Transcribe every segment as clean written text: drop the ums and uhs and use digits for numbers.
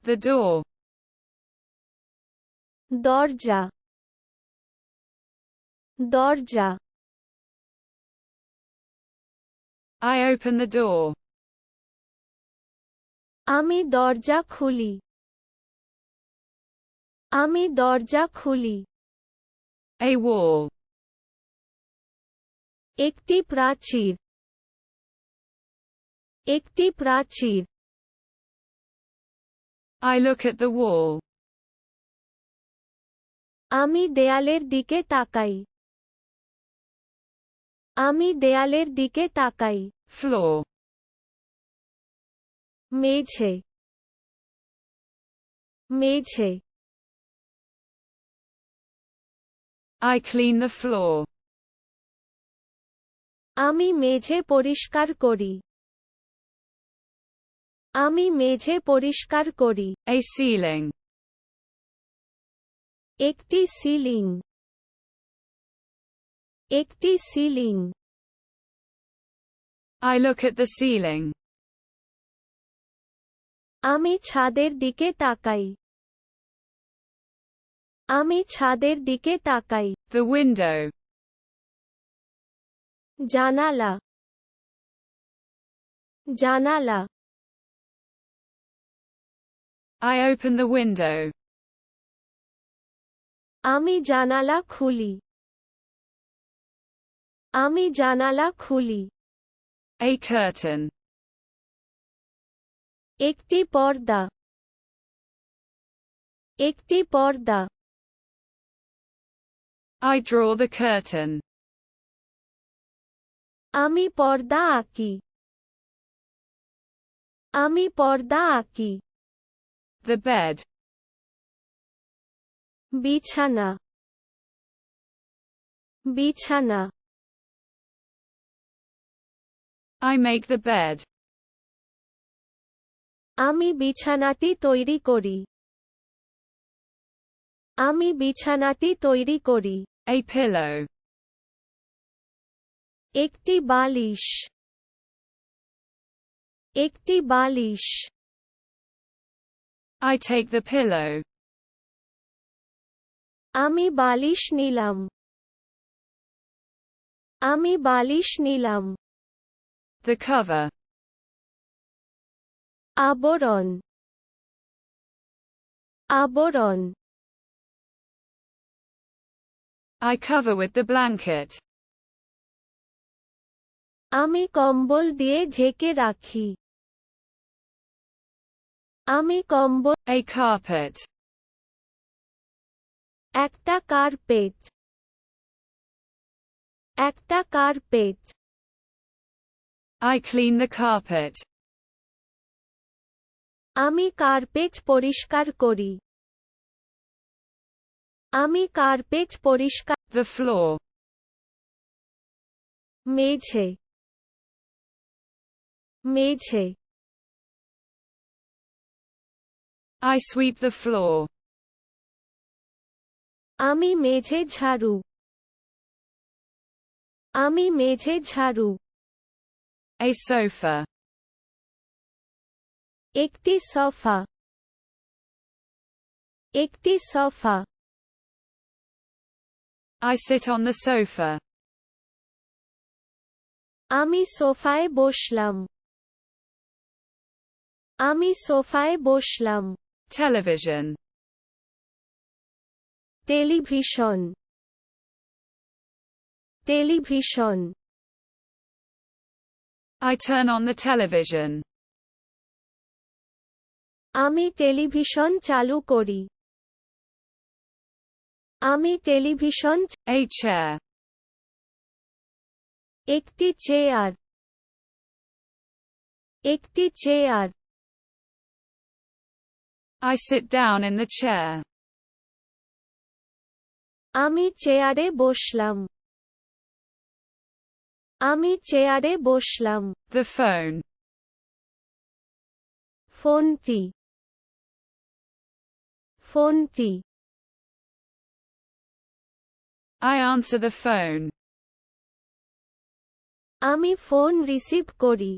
The door. দরজা দরজা I open the door. আমি দরজা খুলি আমি দরজা খুলি A wall. একটি প্রাচীর একটি প্রাচীর I look at the wall. আমি দেয়ালের দিকে তাকাই আমি দেয়ালের দিকে তাকাই Floor. মেঝে মেঝে I clean the floor. আমি মেঝে পরিষ্কার করি আমি মেঝে পরিষ্কার করি A ceiling. একটি সিলিং একটি ceiling I look at the ceiling. আমি ছাদের দিকে তাকাই আমি ছাদের দিকে তাকাই The window. জানালা জানালা I open the window. আমি জানালা খুলি আমি জানালা খুলি A curtain. একটি পর্দা একটি পর্দা I draw the curtain. আমি পর্দা আঁকি আমি পর্দা আঁকি The bed. বিছানা বিছানা I make the bed. আমি বিছানাটি তৈরি করি আমি বিছানাটি তৈরি করি A pillow. একটি বালিশ একটি বালিশ I take the pillow. আমি বালিশ নিলাম আমি বালিশ নিলাম The cover. আবরণ আবরণ I cover with the blanket. আমি কম্বল দিয়ে ঢেকে রাখি আমি কম্বল A carpet. একটা কার্পেট একটা carpet I clean the carpet. আমি কার্পেট পরিষ্কার করি আমি কার্পেট পরিষ্কার The floor. মেঝে মেঝে I sweep the floor. আমি মেঝে ঝাড়ু আমি মেঝে ঝাড়ু A sofa. একটি সোফা একটি sofa I sit on the sofa. আমি সোফায় বসলাম আমি সোফায় বসলাম Television. Television television I turn on the television. আমি টেলিভিশন চালু করি আমি টেলিভিশন A chair. একটি চেয়ার একটি chair I sit down in the chair. আমি চেয়ারে বসলাম আমি চেয়ারে বসলাম The phone. ফোনটি ফোনটি I answer the phone. আমি ফোন রিসিভ করি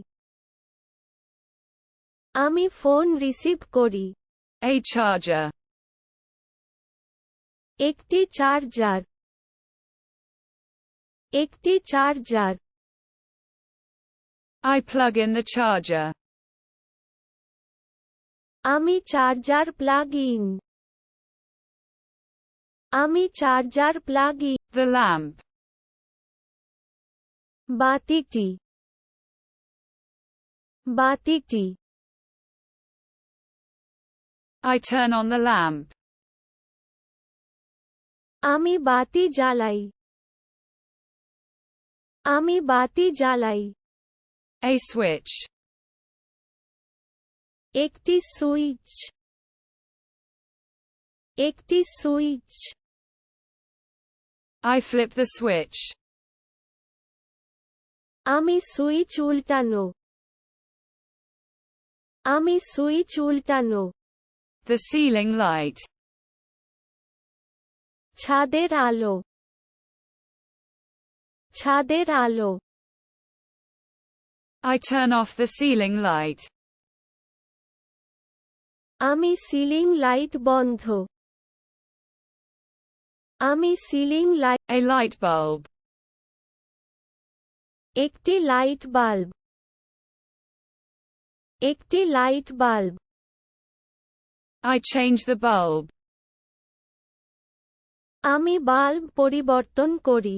আমি ফোন রিসিভ করি A charger. একটি চার্জার একটি charger I plug in the charger. আমি চার্জার প্লাগ ইন আমি charger plug in The lamp. বাতিটি বাতিটি I turn on the lamp. আমি বাতি জ্বালাই আমি বাতি জ্বালাই A switch. একটি সুইচ একটি switch I flip the switch. আমি সুইচ উল্টানো আমি সুইচ উল্টানো The ceiling light. ছাদের আলো ছাদের আলো I turn off the ceiling light. আমি সিলিং লাইট বন্ধ আমি ceiling light A light bulb. একটি লাইট বাল্ব একটি light bulb I change the bulb. আমি বাল্ব পরিবর্তন করি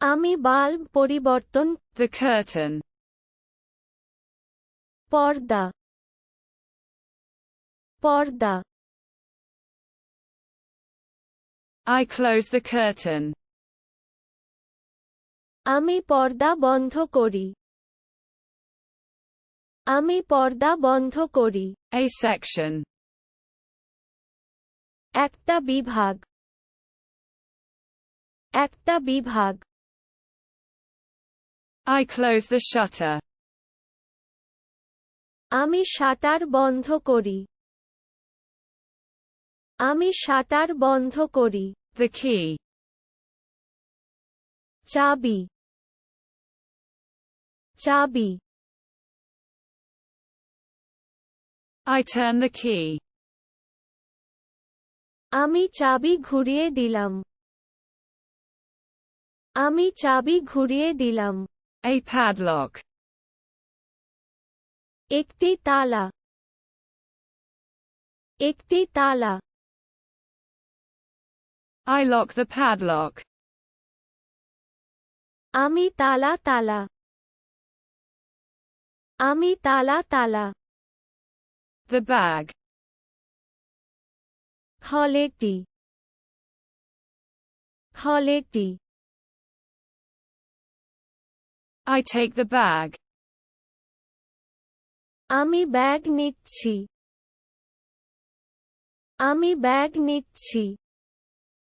আমি বাল্ব পরিবর্তন The curtain. পর্দা পর্দা I close the curtain. আমি পর্দা বন্ধ করি আমি পর্দা বন্ধ করি A section. একটা বিভাগ একটা বিভাগ I close the shutter. আমি শাটার বন্ধ করি আমি শাটার বন্ধ করি The key. চাবি চাবি I turn the key. আমি চাবি ঘুরিয়ে দিলাম আমি চাবি ঘুরিয়ে দিলাম A padlock. একটি তালা একটি তালা I lock the padlock. আমি তালা তালা আমি তালা তালা The bag. থলেটি থলেটি I take the bag. আমি ব্যাগ নিচ্ছি আমি ব্যাগ নিচ্ছি